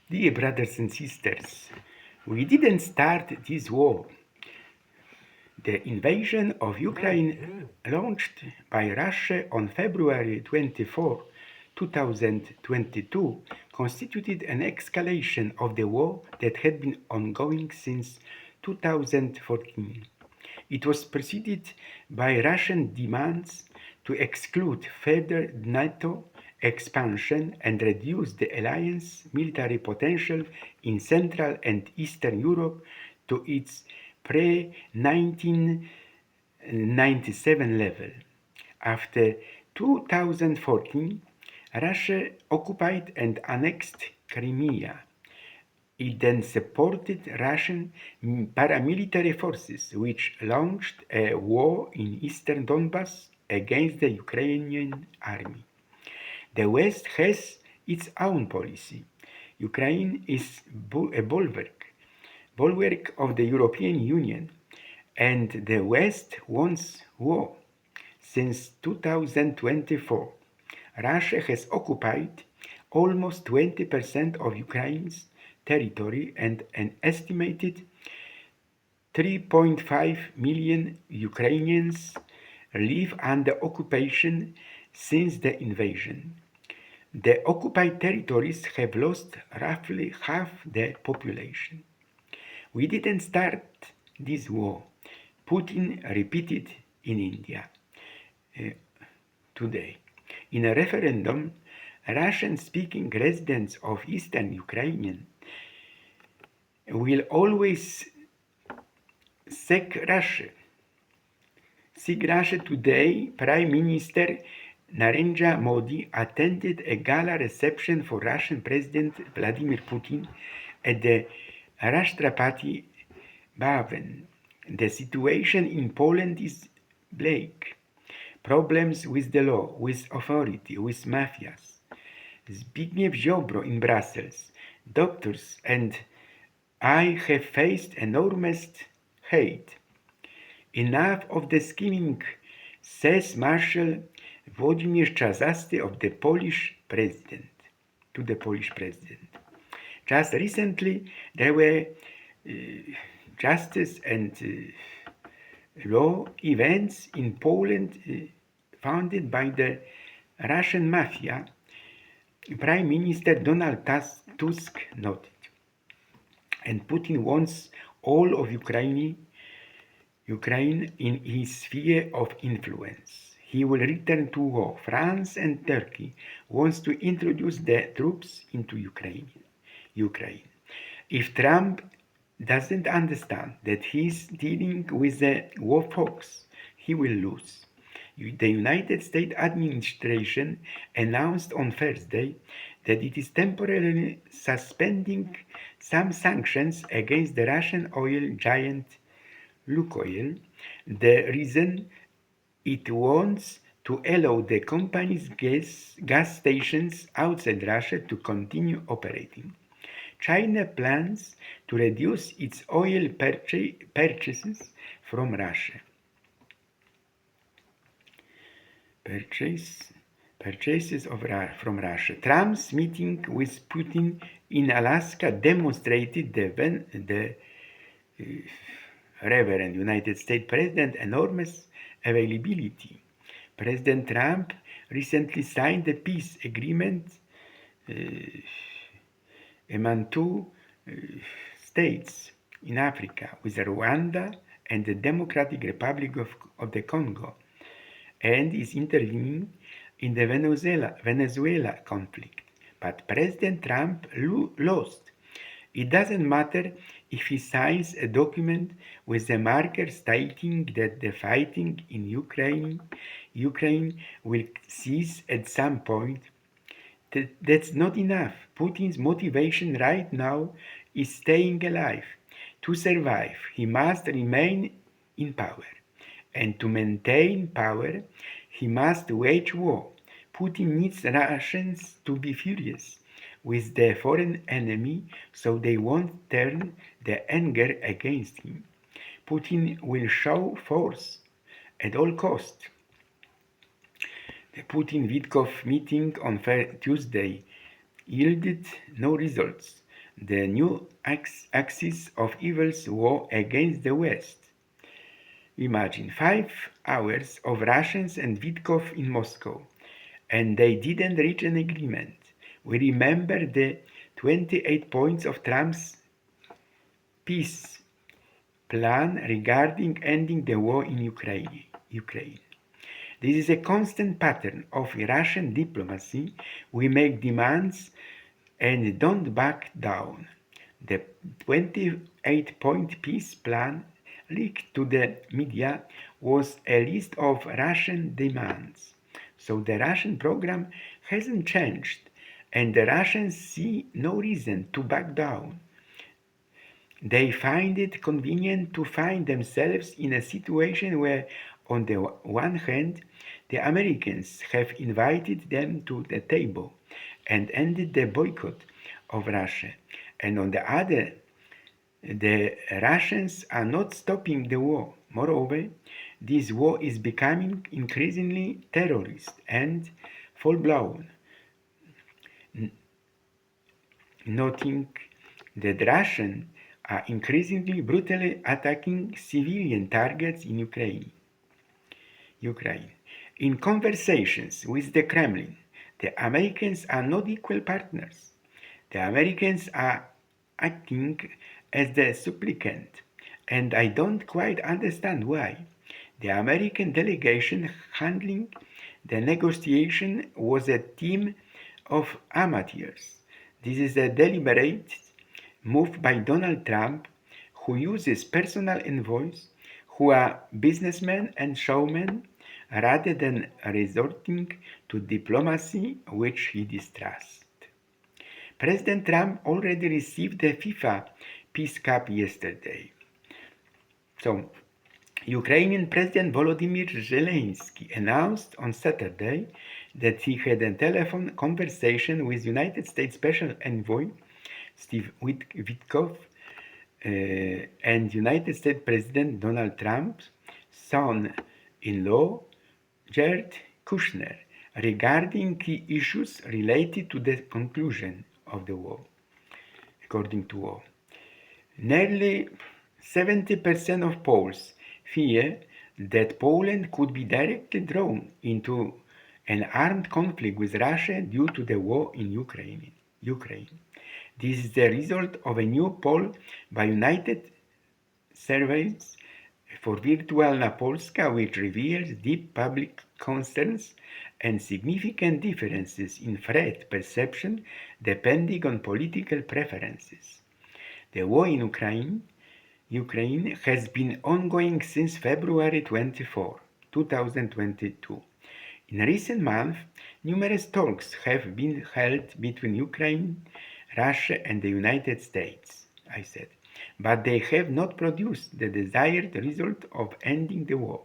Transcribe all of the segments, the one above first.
Dear brothers and sisters, we didn't start this war. The invasion of Ukraine, launched by Russia on February 24, 2022, constituted an escalation of the war that had been ongoing since 2014. It was preceded by Russian demands to exclude further NATO expansion and reduce the alliance's military potential in Central and Eastern Europe to its pre-1997 level. After 2014, Russia occupied and annexed Crimea. It then supported Russian paramilitary forces, which launched a war in eastern Donbass against the Ukrainian army. The West has its own policy. Ukraine is a bulwark of the European Union, and the West wants war. Since 2024, Russia has occupied almost 20% of Ukraine's territory, and an estimated 3.5 million Ukrainians live under occupation since the invasion. The occupied territories have lost roughly half their population. We didn't start this war, Putin repeated in India today. In a referendum, Russian-speaking residents of eastern Ukraine will always seek Russia. Today, Prime Minister Narendra Modi attended a gala reception for Russian President Vladimir Putin at the Rashtrapati Bhavan. The situation in Poland is bleak. Problems with the law, with authority, with mafias. Zbigniew Ziobro in Brussels. Doctors and I have faced enormous hate. Enough of the scheming, says Marshal Włodzimierz Czarzasty of the Polish president, to the Polish president. Just recently, there were justice and law events in Poland founded by the Russian mafia, Prime Minister Donald Tusk noted. And Putin wants all of Ukraine in his sphere of influence. He will return to war. France and Turkey wants to introduce the troops into Ukraine. If Trump doesn't understand that he's dealing with a war fox, he will lose. The United States administration announced on Thursday that it is temporarily suspending some sanctions against the Russian oil giant Lukoil. The reason, it wants to allow the company's gas stations outside Russia to continue operating. China plans to reduce its oil purchases from Russia. Purchases from Russia. Trump's meeting with Putin in Alaska demonstrated the Reverend United States President enormous availability. President Trump recently signed a peace agreement among two states in Africa with Rwanda and the Democratic Republic of the Congo, and is intervening in the Venezuela conflict. But President Trump lost. It doesn't matter if he signs a document with a marker stating that the fighting in Ukraine will cease at some point. That's not enough. Putin's motivation right now is staying alive. To survive, he must remain in power. And to maintain power, he must wage war. Putin needs Russians to be furious with the foreign enemy so they won't turn their anger against him. Putin will show force at all costs. The Putin-Witkoff meeting on Tuesday yielded no results. the new axis of evil's war against the West. Imagine 5 hours of Russians and Vitkov in Moscow, and they didn't reach an agreement. We remember the 28 points of Trump's peace plan regarding ending the war in Ukraine. This is a constant pattern of Russian diplomacy. We make demands and don't back down. The 28-point peace plan leaked to the media was a list of Russian demands. So the Russian program hasn't changed, and the Russians see no reason to back down. They find it convenient to find themselves in a situation where, on the one hand, the Americans have invited them to the table and ended the boycott of Russia, and on the other, the Russians are not stopping the war. Moreover, this war is becoming increasingly terrorist and full-blown, noting that Russians are increasingly brutally attacking civilian targets in Ukraine. In conversations with the Kremlin, the Americans are not equal partners. The Americans are acting as the supplicant, and I don't quite understand why. The American delegation handling the negotiation was a team of amateurs. This is a deliberate move by Donald Trump, who uses personal envoys who are businessmen and showmen rather than resorting to diplomacy which he distrusts. President Trump already received the FIFA Peace Cup yesterday. So, Ukrainian President Volodymyr Zelensky announced on Saturday that he had a telephone conversation with United States Special Envoy Steve Witkoff and United States President Donald Trump's son-in-law Jared Kushner regarding key issues related to the conclusion of the war. According to War, nearly 70% of Poles fear that Poland could be directly drawn into an armed conflict with Russia due to the war in Ukraine. This is the result of a new poll by United Surveys for Wirtualna Polska, which reveals deep public concerns and significant differences in threat perception depending on political preferences. The war in Ukraine has been ongoing since February 24, 2022. In recent months, numerous talks have been held between Ukraine, Russia, and the United States, I said, but they have not produced the desired result of ending the war.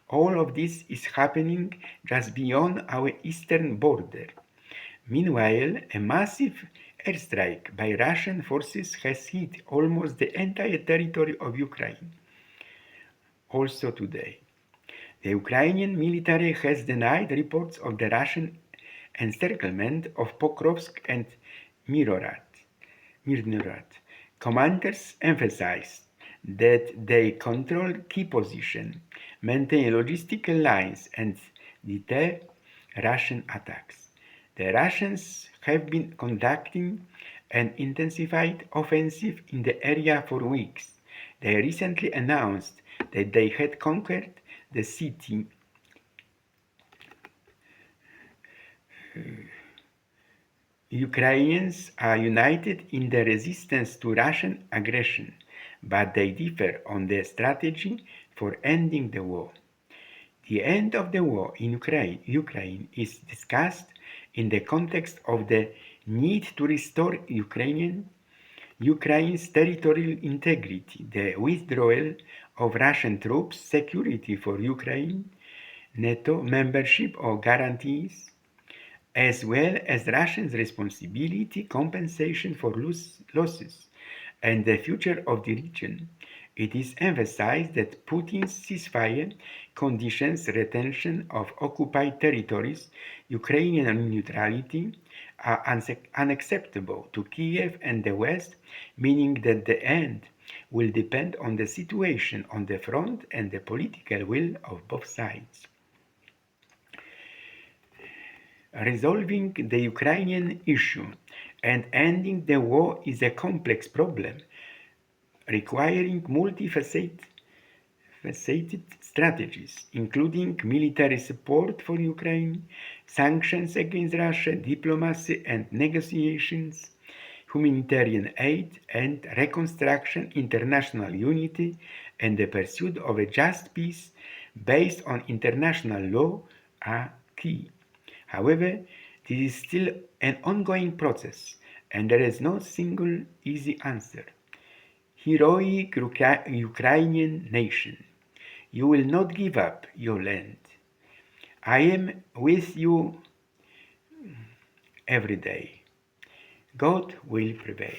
All of this is happening just beyond our eastern border. Meanwhile, a massive airstrike by Russian forces has hit almost the entire territory of Ukraine. Also today, the Ukrainian military has denied reports of the Russian encirclement of Pokrovsk and Mirnorat. Commanders emphasized that they control key positions, maintain logistical lines, and deter Russian attacks. The Russians have been conducting an intensified offensive in the area for weeks. They recently announced that they had conquered the city. Ukrainians are united in the resistance to Russian aggression, but they differ on the strategy for ending the war. The end of the war in Ukraine is discussed in the context of the need to restore Ukraine's territorial integrity, the withdrawal of Russian troops, security for Ukraine, NATO membership or guarantees, as well as Russia's responsibility, compensation for losses, and the future of the region. It is emphasized that Putin's ceasefire conditions retention of occupied territories, Ukrainian neutrality, are unacceptable to Kiev and the West, meaning that the end will depend on the situation on the front and the political will of both sides. Resolving the Ukrainian issue and ending the war is a complex problem requiring multifaceted strategies, including military support for Ukraine, sanctions against Russia, diplomacy and negotiations, humanitarian aid and reconstruction, international unity, and the pursuit of a just peace based on international law are key. However, this is still an ongoing process, and there is no single easy answer. Heroic Ukrainian nation, you will not give up your land. I am with you every day. God will prevail.